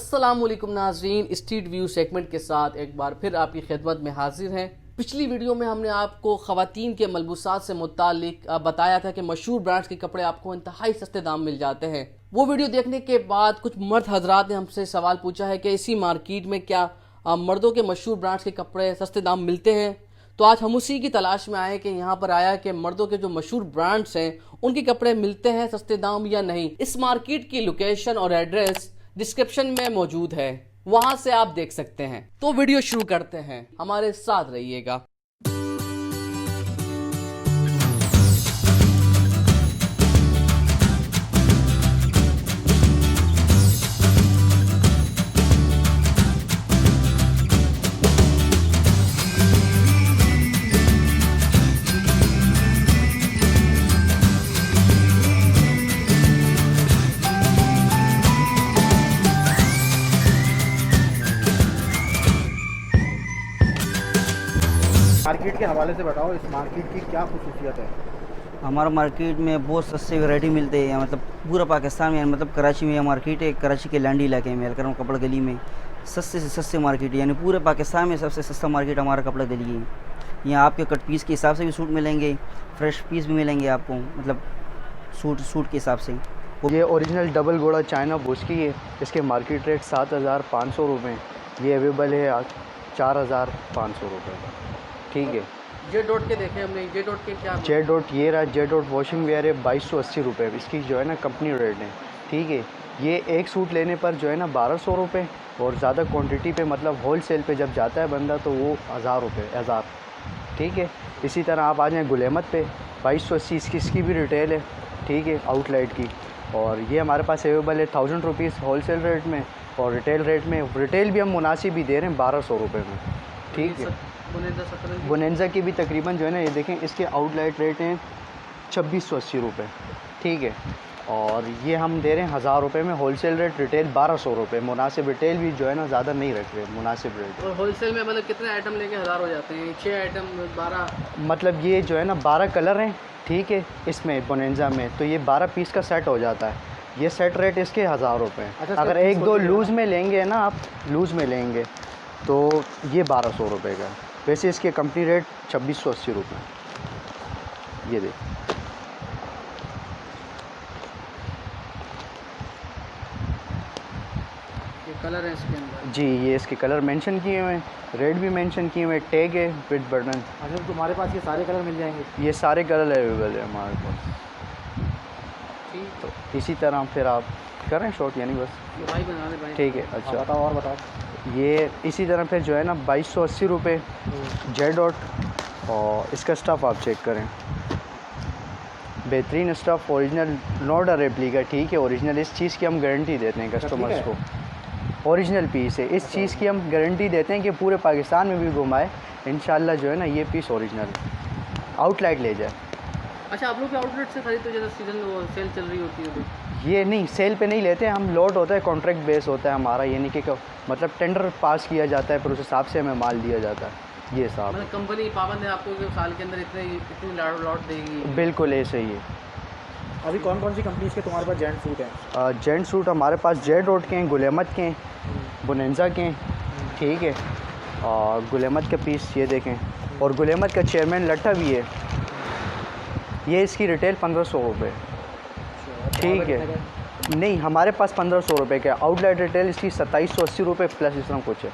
अस्सलाम वालेकुम नाज़रीन, स्ट्रीट व्यू सेगमेंट के साथ एक बार फिर आपकी खिदमत में हाजिर हैं। पिछली वीडियो में हमने आपको ख़वातीन के मलबूसात से मुतालिक बताया था कि मशहूर ब्रांड्स के कपड़े आपको इंतहाई सस्ते दाम मिल जाते हैं। वो वीडियो देखने के बाद कुछ मर्द हजरात ने हमसे सवाल पूछा है कि इसी मार्केट में क्या मर्दों के मशहूर ब्रांड्स के कपड़े सस्ते दाम मिलते हैं। तो आज हम उसी की तलाश में आए कि यहाँ पर आया कि मर्दों के जो मशहूर ब्रांड्स हैं उनके कपड़े मिलते हैं सस्ते दाम या नहीं। इस मार्केट की लोकेशन और एड्रेस डिस्क्रिप्शन में मौजूद है, वहां से आप देख सकते हैं। तो वीडियो शुरू करते हैं, हमारे साथ रहिएगा। मार्केट के हवाले से बताओ, इस मार्केट की क्या खुसूसियत है? हमारा मार्केट में बहुत सस्ते वैरायटी मिलते हैं, मतलब पूरा पाकिस्तान में, मतलब कराची में मार्केट है। कराची के लांडी इलाके में अलकरम कपड़ा गली में सस्ते से सस्ते मार्केट है, यानी पूरे पाकिस्तान में सबसे सस्ता मार्केट हमारा कपड़ा गली है। यहाँ आपके कट पीस के हिसाब से भी सूट मिलेंगे, फ्रेश पीस भी मिलेंगे आपको, मतलब सूट के हिसाब से। ये ओरिजिनल डबल गोड़ा चाइना बुश की है। इसके मार्केट रेट 7,500 रुपये। ये अवेलेबल है 4,500 रुपये। ठीक है। जे डॉट के देखे हमने, जे डॉट के क्या? जे डॉट ये रहा, जे डॉट वॉशिंग वेयर है 2280 रुपये। इसकी जो है ना कंपनी रेट है। ठीक है। ये एक सूट लेने पर जो है ना 1200 रुपये, और ज़्यादा क्वांटिटी पे मतलब होल सेल पर जब जाता है बंदा तो वो 1000 रुपये, 1000। ठीक है। इसी तरह आप आ जाएँ गुल अहमद पे 2280 इसकी भी रिटेल है। ठीक है, आउटलेट की। और ये हमारे पास अवेलेबल है 1000 रुपीज़ होल सेल रेट में, और रिटेल रेट में, रिटेल भी हम मुनासिब ही दे रहे हैं 1200 रुपये में। ठीक है। बोनेंजा की भी तकरीबन जो है ना, ये देखें इसके आउटलेट रेट हैं 2680 रुपये। ठीक है। और ये हम दे रहे हैं 1000 रुपये में होल सेल रेट, रिटेल 1200 रुपये। मुनासिब रिटेल भी जो है ना ज़्यादा नहीं रख रहे, मुनासिब रेट। और होल सेल में मतलब कितने आइटम लेके 1000 हो जाते हैं? 6 आइटम 12, मतलब ये जो है ना 12 कलर हैं। ठीक है। इसमें बोनेंजा में तो ये 12 पीस का सेट हो जाता है। ये सेट रेट इसके 1000 रुपये। अच्छा, अगर एक दो लूज़ में लेंगे ना, आप लूज़ में लेंगे तो ये 1200 रुपये का। वैसे इसके कंपनी रेट 2680 रुपये। ये देख, ये कलर है इसके अंदर जी। ये इसके कलर मेंशन किए हुए हैं, रेट भी मेंशन किए हुए हैं, टैग है विद बटन। अच्छा, तुम्हारे पास ये सारे कलर मिल जाएंगे? ये सारे कलर अवेलेबल है हमारे पास। ठीक। तो इसी तरह फिर आप करें शॉर्ट, यानी बस भाई बना दे भाई। ठीक है। अच्छा बताओ, और बताओ। ये इसी तरह फिर जो है ना 2280 रुपये जे डॉट। और इसका स्टफ़ आप चेक करें, बेहतरीन stuff, original, not a replica. ठीक है। ओरिजिनल इस चीज़ की हम गारंटी देते हैं कस्टमर्स को। ओरिजिनल पीस है, इस चीज़ की हम गारंटी देते हैं कि पूरे पाकिस्तान में भी घुमाए इंशाल्लाह जो है ना ये पीस ओरिजिनल आउटलेट ले जाए। अच्छा, आप लोग के आउटलेट से खरीदते हो? ज़्यादा सीजन सेल चल रही होती है तो ये नहीं, सेल पे नहीं लेते हम, लोड होता है, कॉन्ट्रैक्ट बेस होता है हमारा, यानी कि मतलब टेंडर पास किया जाता है, फिर उस हिसाब से हमें माल दिया जाता है। ये साहब मतलब कंपनी पाबंद है आपको कि साल के अंदर इतनी लॉट देगी? बिल्कुल ऐसे ही है। अभी कौन कौन सी कंपनीज़ के तुम्हारे पास जेंट सूट हैं? जेंट सूट हमारे पास जे डॉट के हैं, गुल अहमद के हैं, बोनेंजा के हैं। ठीक है। और गुल अहमद के पीस ये देखें, और गुल अहमद का चेयरमैन लट्ठा भी है। ये इसकी रिटेल 1500 रुपये। ठीक है। नहीं, हमारे पास 1500 रुपये का। आउटलेट रिटेल इसकी 2780 रुपये प्लस इस तरह कुछ है।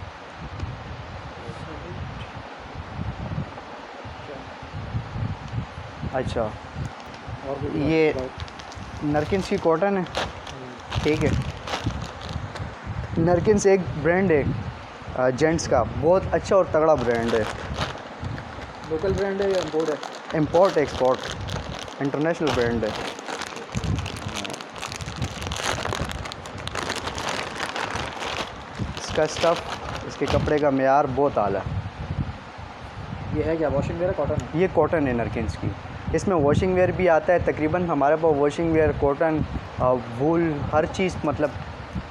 अच्छा, और ये नरकिन्स की कॉटन है। ठीक है। नरकिन्स एक ब्रांड है जेंट्स का, बहुत अच्छा और तगड़ा ब्रांड है। लोकल ब्रांड है या इम्पोर्ट है? इंपोर्ट एक्सपोर्ट इंटरनेशनल ब्रांड है। इसका स्टफ़, इसके कपड़े का मेयार बहुत आला है। ये है क्या वॉशिंग वेयर, कॉटन है? ये कॉटन है नरकिन्स की। इसमें वॉशिंग वेयर भी आता है, तकरीबन हमारे पास वॉशिंग वेयर, कॉटन, वूल, हर चीज़, मतलब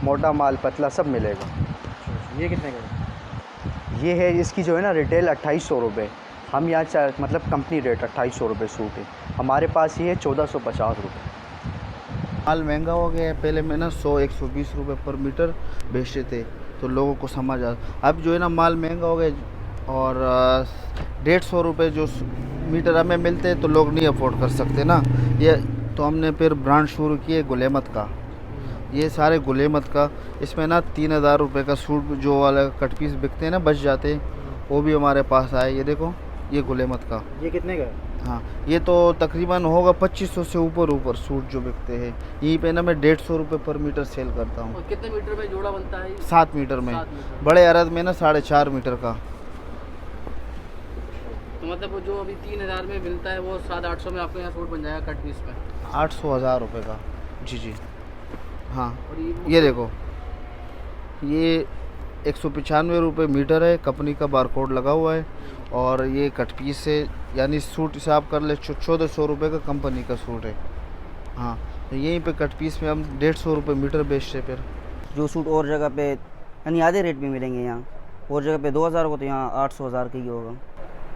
मोटा माल, पतला सब मिलेगा। ये कितने का है? ये है, इसकी जो है ना रिटेल 2800 रुपये। हम यहाँ मतलब कंपनी रेट 2800 रुपये सूट है। हमारे पास ये है 1450 रुपये। माल महंगा हो गया है। पहले मैं ना 100-120 रुपये पर मीटर बेचते थे तो लोगों को समझ आ, अब जो है ना माल महंगा हो गया और 150 रुपये जो मीटर हमें मिलते हैं तो लोग नहीं अफोर्ड कर सकते ना। ये तो हमने फिर ब्रांड शुरू किए गुल अहमद का। ये सारे गुल अहमद का, इसमें ना 3000 रुपये का सूट जो वाला कट पीस बिकते हैं ना, बच जाते हैं, वो भी हमारे पास आए। ये देखो, ये गुल अहमद का। ये कितने का है? हाँ, ये तो तकरीबन होगा 2500 से ऊपर सूट जो बिकते हैं। यहीं पे ना मैं 150 रुपये पर मीटर सेल करता हूँ। और कितने मीटर में जोड़ा बनता है? 7 मीटर में। 7 मीटर। बड़े अरद में ना 4.5 मीटर का। तो मतलब वो जो अभी 3000 में मिलता है वो 700-800 में आपके यहाँ सूट बन जाएगा कट पीस में? 800-1000 रुपये का। जी जी हाँ। और ये देखो, ये 195 रुपये मीटर है, कंपनी का बारकोड लगा हुआ है। और ये कट पीस है, यानी सूट हिसाब कर ले 1400 रुपये का कंपनी का सूट है। हाँ, तो यहीं पे कट पीस में हम 150 रुपये मीटर बेचते। फिर जो सूट और जगह पे यानी आधे रेट में मिलेंगे यहाँ, और जगह पे 2000 को तो यहाँ 800-1000 का ही होगा।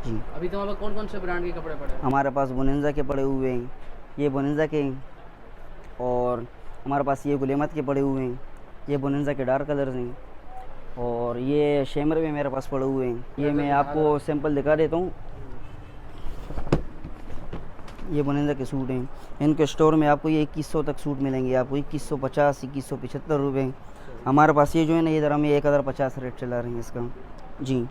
जी। अभी तुम्हारे पास कौन कौन से ब्रांड के कपड़े पड़े हैं? हमारे पास बोनेंजा के पड़े हुए हैं, ये बोनेंजा के हैं। और हमारे पास ये गुल अहमद के पड़े हुए हैं, ये बोनेंजा के डार्क कलर्स हैं। और ये शेमर में मेरे पास पड़े हुए हैं। ये मैं आपको सैंपल दिखा देता हूँ। ये बोनेंजा के सूट हैं। इनके स्टोर में आपको ये 2100 तक सूट मिलेंगे, आपको 2150, 2175 रुपये। हमारे पास ये जो है ना, इधर हमें 1050 रेट चला रहे हैं इसका। जी।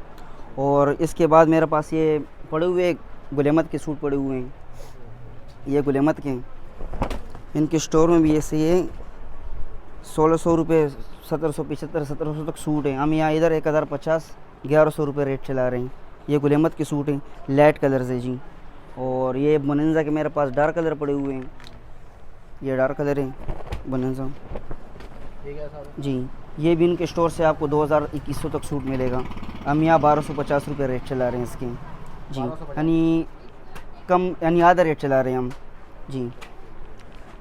और इसके बाद मेरे पास ये पड़े हुए गुल अहमद के सूट पड़े हुए हैं, ये गुल अहमद के। इनके स्टोर में भी ऐसे ये 1600 रुपये, 1775, 1700 तक सूट हैं। हम यहाँ इधर 1050, 1100 रुपये रेट चला रहे हैं। ये गुल अहमद के सूट हैं, लाइट कलर है जी। और ये बोनेंजा के मेरे पास डार्क कलर पड़े हुए हैं, ये डार्क कलर है बोनेंजा जी। ये भी इनके स्टोर से आपको 2000-2100 तक सूट मिलेगा। हम यहाँ 1250 रुपये रेट चला रहे हैं इसके जी, यानी कम, यानी आधा रेट चला रहे हैं हम जी।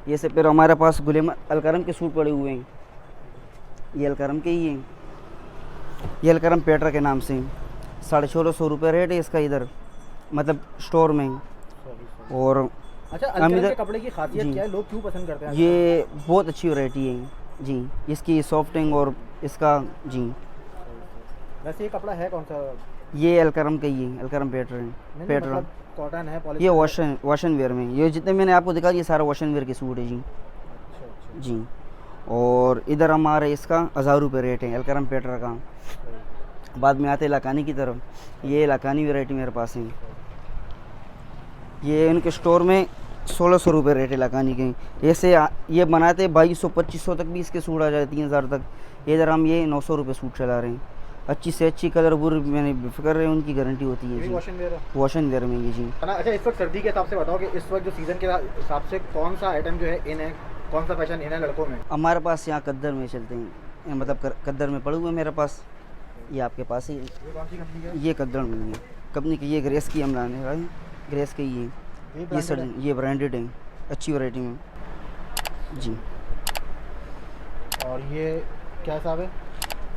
ये से फिर हमारे पास गुल अहमद अलकरम के सूट पड़े हुए हैं, ये अलकरम के ही हैं। ये अलकरम पेटर के नाम से 1650 रुपये रेट है इसका इधर, मतलब स्टोर में। और अच्छा, हम अलकरम इधर के कपड़े की खासियत जी। क्या है, लोग क्यों पसंद करते हैं? ये बहुत अच्छी वैरायटी है जी, इसकी सॉफ्टिंग और इसका जी। वैसे ये कपड़ा है कौन सा? ये अलकरम का ही है, अलकरम पेटर है। नहीं, पेटर मतलब कॉटन है, ये पॉलिस्टर? वॉशन वेयर में, ये जितने मैंने आपको दिखा ये सारा वॉशन वेयर के सूट है जी। अच्छा। जी। और इधर हमारे इसका 1000 रुपये रेट है अलकरम पेटर का। बाद में आते लाकानी की तरफ, ये लाकानी वैरायटी मेरे पास है। ये इनके स्टोर में 1600 रुपये रेट है लाकानी के। ऐसे ये बनाते 2200-2500 तक भी इसके सूट आ जाते, 3000 तक। इधर हम ये 900 रुपये सूट चला रहे हैं। अच्छी से अच्छी कलर बुर मैंने बेफिक्र है, उनकी गारंटी होती है जी। वॉशन वेयर में ये जी। अच्छा, इस वक्त सर्दी के हिसाब से बताओ कि इस वक्त जो सीज़न के हिसाब से कौन सा आइटम जो है इन है, कौन सा फैशन इन है लड़कों में? हमारे पास यहाँ कद्दर में चलते हैं, मतलब कद्दर में पड़े हुए मेरे पास। ये आपके पास ही, ये कौन सी कंपनी का? ये कद्दर में है कंपनी की। ये ग्रेस की हम लाने वाले, ग्रेस की ये सर, ये ब्रांडेड है, अच्छी वैरायटी में जी। और ये क्या हिसाब है?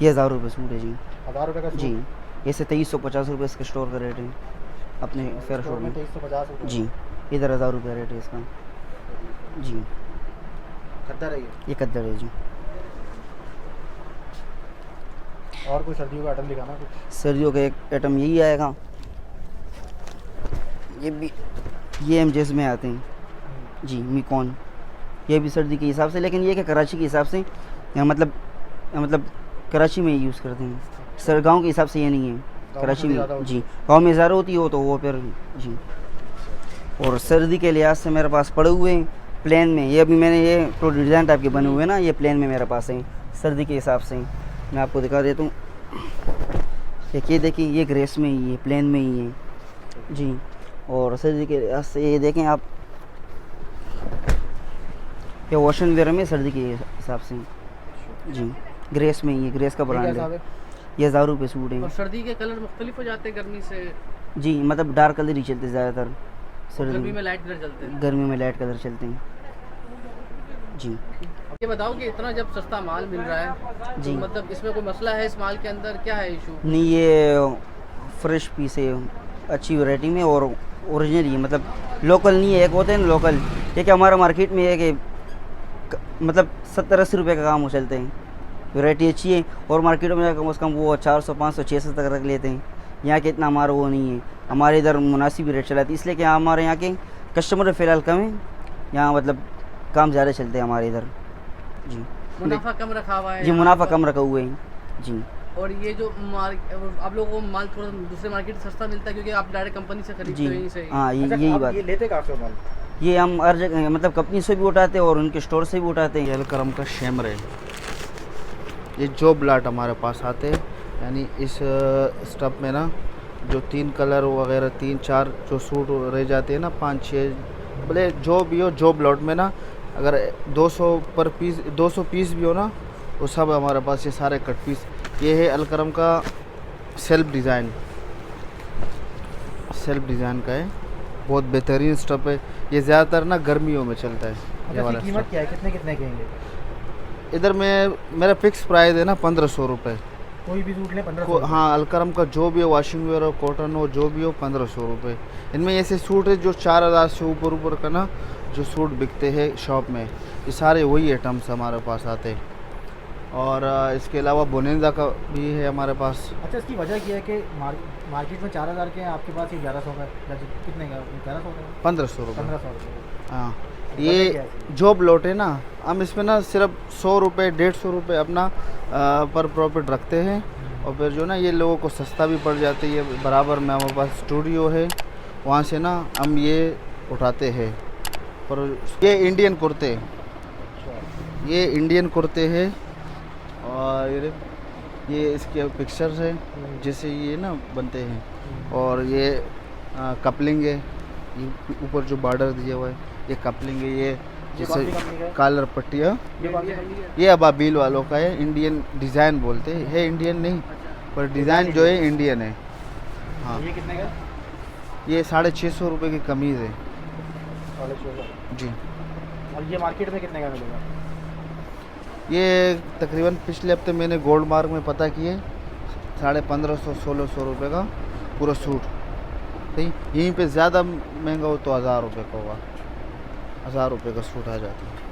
ये 1000 रुपये सूट है जी। 1000 रुपये का सूट? जी। ऐसे 2350 रुपये इसके स्टोर का रेट है अपने फेयर शॉप में 2350 रुपये जी। इधर 1000 रुपये रेट है इसका जी। कद्दर है ये कद्दर है जी। और कोई सर्दियों का आइटम दिखाना कुछ? सर्दियों का एक आइटम यही आएगा, ये भी, ये एमजेस में आते हैं जी, मिकॉन। ये भी सर्दी के हिसाब से, लेकिन ये क्या कराची के हिसाब से, या मतलब कराची में यूज़ करते हैं सर, गांव के हिसाब से ये नहीं है कराची में जी। गांव में ज़्यादा होती हो तो वो फिर जी। और सर्दी के लिहाज से मेरे पास पड़े हुए हैं प्लेन में। ये अभी मैंने ये तो डिज़ाइन टाइप के बने हुए हैं ना, ये प्लेन में मेरे पास है सर्दी के हिसाब से। मैं आपको दिखा देता हूँ, ये देखिए, ये ग्रेस में ही है, प्लेन में ही है जी। और सर्दी के लिहाज से ये देखें आप, ये वॉशन वेयर में सर्दी के हिसाब से जी, ग्रेस में ही है, ग्रेस का ब्रांड है। ये 1000 रुपये सूट है। और सर्दी के कलर मुख्तलिफ हो जाते हैं गर्मी से जी, मतलब डार्क कलर ही चलते ज़्यादातर सर्दी गर्मी में, लाइट कलर चलते हैं। गर्मी में लाइट कलर चलते हैं जी। ये बताओ कि इतना जब सस्ता माल मिल रहा है जी, तो मतलब इसमें कोई मसला है? इस माल के अंदर क्या है इशू? नहीं, ये फ्रेश पीस है, अच्छी वैरायटी में, और ओरिजिनल ही, मतलब लोकल नहीं है। एक होते हैं ना लोकल, ये कि हमारा मार्केट में है कि मतलब 70-80 रुपये का काम वो चलते हैं। वैरायटी अच्छी है और मार्केटों में कम से कम वो 400, 500, 600 तक रख लेते हैं। यहाँ के इतना हमारा वो नहीं है, हमारे इधर मुनासिब रेट चलाती है, इसलिए कि हमारे यहाँ के कस्टमर फ़िलहाल कम है, यहाँ मतलब काम ज़्यादा चलते हैं हमारे इधर। जी मुनाफा कम रखा हुआ है जी, यहाँ मुनाफा पर। कम रखा हुआ है जी। और ये जो आप लोगों को माल थोड़ा दूसरे मार्केट से सस्ता मिलता है क्योंकि आप डायरेक्ट कंपनी से खरीदते जी हो यहीं से ही। हाँ, अच्छा, यही आप बात। ये लेते कहाँ से हो माल? ये हम हर जगह मतलब कंपनी से भी उठाते हैं और उनके स्टोर से भी उठाते हैं। ये अलकरम का शैमर है। ये जो ब्लाट हमारे पास आते हैं, यानी इस स्टफ में ना जो 3 कलर वगैरह 3-4 जो सूट रह जाते हैं ना, 5-6 बोले जो भी हो, जो ब्लॉट में ना अगर 200 पीस भी हो ना, वो सब हमारे पास ये सारे कट पीस। ये है अलकरम का सेल्फ डिज़ाइन का है, बहुत बेहतरीन स्टफ है। ये ज़्यादातर ना गर्मियों में चलता है ये अच्छा, वाला इसकी कीमत स्टफ। क्या है, कितने कितने के हैं? इधर में मेरा फिक्स प्राइस है ना 1500 रुपये। कोई भी सूट ले 1500? हाँ, अलकरम का जो भी हो, वाशिंग वेयर हो, कॉटन हो, जो भी हो, 1500 रुपये। इनमें ऐसे सूट है जो 4000 से ऊपर का ना जो सूट बिकते हैं शॉप में, ये सारे वही आइटम्स हमारे पास आते हैं। और इसके अलावा बोनेंजा का भी है हमारे पास। अच्छा, इसकी वजह क्या है कि मार्केट में 4000 के हैं, आपके पास ये 1100 का है? कितने का? 1100 का? 1500 रुपये। 1500 रुपये। हाँ, क्या ये है? जो ब्लॉट है ना, हम इसमें ना सिर्फ 100 रुपये 150 रुपये अपना पर प्रॉफिट रखते हैं। और फिर जो ना ये लोगों को सस्ता भी पड़ जाती है। बराबर में हमारे पास स्टूडियो है, वहाँ से ना हम ये उठाते हैं। पर ये इंडियन कुर्ते हैं और ये इसके पिक्चर्स हैं जैसे ये ना बनते हैं। और ये कपलिंग है, ये ऊपर जो बॉर्डर दिया हुआ है ये कपलिंग है। ये कौन सी कंपनी का है? कॉलर पट्टियाँ, ये कौन सी कंपनी का है? ये अबाबील वालों का है। इंडियन डिज़ाइन बोलते हैं, है इंडियन नहीं, पर डिज़ाइन जो है इंडियन है। हाँ, ये कितने का? ये 650 रुपये की कमीज़ है 650। जी। और ये मार्केट में कितने का मिलेगा? ये तकरीबन पिछले हफ्ते मैंने गोल्ड मार्क में पता किए 1550-1600 रुपये का पूरा सूट। सही, यहीं पे ज़्यादा महंगा हो तो 1000 रुपये का होगा, 1000 रुपये का सूट आ जाता है।